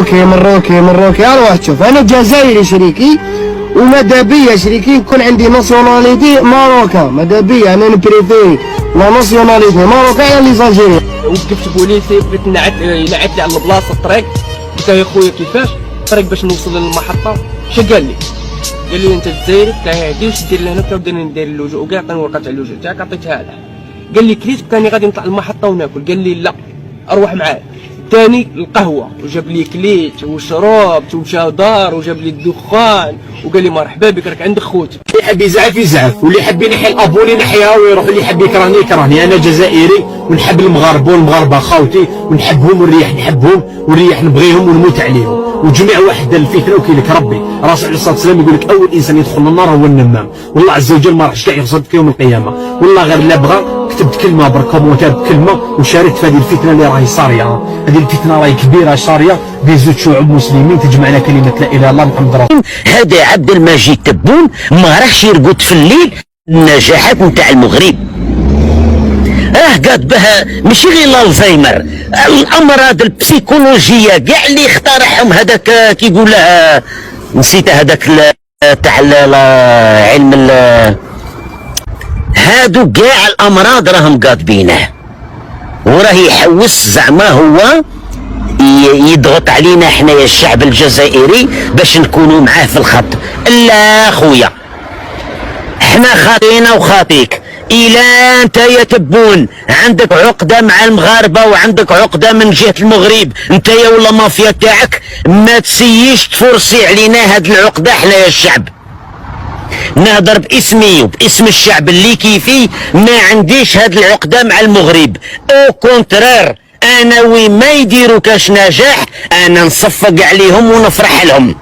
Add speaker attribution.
Speaker 1: مروكي اروح تشوف. انا جزائري شريكي، وماذا بيا شريكي يكون عندي ناسيوناليتي ماروكا، ماذا بيا انا نبريفيري لا ناسيوناليتي ماروكا على لي زالجيريان.
Speaker 2: وقفت بوليسي بغيت ينعت لي على البلاصه الطريق، قلت له يا خويا كيفاش الطريق باش نوصل للمحطه؟ اش قال لي انت الجزائري؟ قلت له هادي واش دير لهنا؟ بدينا ندير اللجوء وكاع، عطاني ورقه تاع اللجوء تاعك عطيتها له. قال لي كليت كاني غادي نطلع المحطه وناكل، قال لي لا اروح معاه. ثاني القهوه وجاب لي كليت وشربت ومشى دار وجاب لي الدخان وقال لي مرحبا بك راك عندك خوت.
Speaker 3: اللي حب يزعف يزعف، واللي حب ينحي الابوني نحيها ويروح، اللي حب يكرهني يكرهني. انا جزائري ونحب المغاربه، والمغاربه خاوتي ونحبهم ونريح نحبهم ونريح نبغيهم ونموت عليهم. وجميع واحد الفتنه وكيلك ربي. الرسول عليه الصلاه والسلام يقول لك اول انسان يدخل النار هو النمام، والله عز وجل ما راحش كاع يغصبك يوم القيامه. والله غير لا بغى كتبت كلمه بركه وكتبت كلمه وشاركت في هذه الفتنه اللي راهي صاريه. هذه الفتنه راهي كبيره صاريه بين زوج شعوب مسلمين تجمعنا كلمه لا اله الا الله محمد رسول الله.
Speaker 4: هذا عبد المجيد تبون ما راحش يرقد في الليل النجاحات نتاع المغرب. قاد بها ماشي غير الزهايمر، الامراض البسيكولوجيه كاع اللي اخترعهم هذاك كيقول لها نسيت هذاك تاع علم هادو كاع الامراض راهم قاطبينه، وراه يحوس زعما هو يضغط علينا حنايا الشعب الجزائري باش نكونوا معاه في الخط. لا خويا احنا خاطينا وخاطيك. الى انت يا تبون عندك عقده مع المغاربه وعندك عقده من جهه المغرب، انت يا ولا مافيا تاعك ما تسييش تفرسي علينا هاد العقده حنايا الشعب. نهضر باسمي وباسم الشعب اللي كيفي، ما عنديش هاد العقده مع المغرب. او كونترير انا وين ما يديروا كاش نجاح انا نصفق عليهم ونفرح لهم.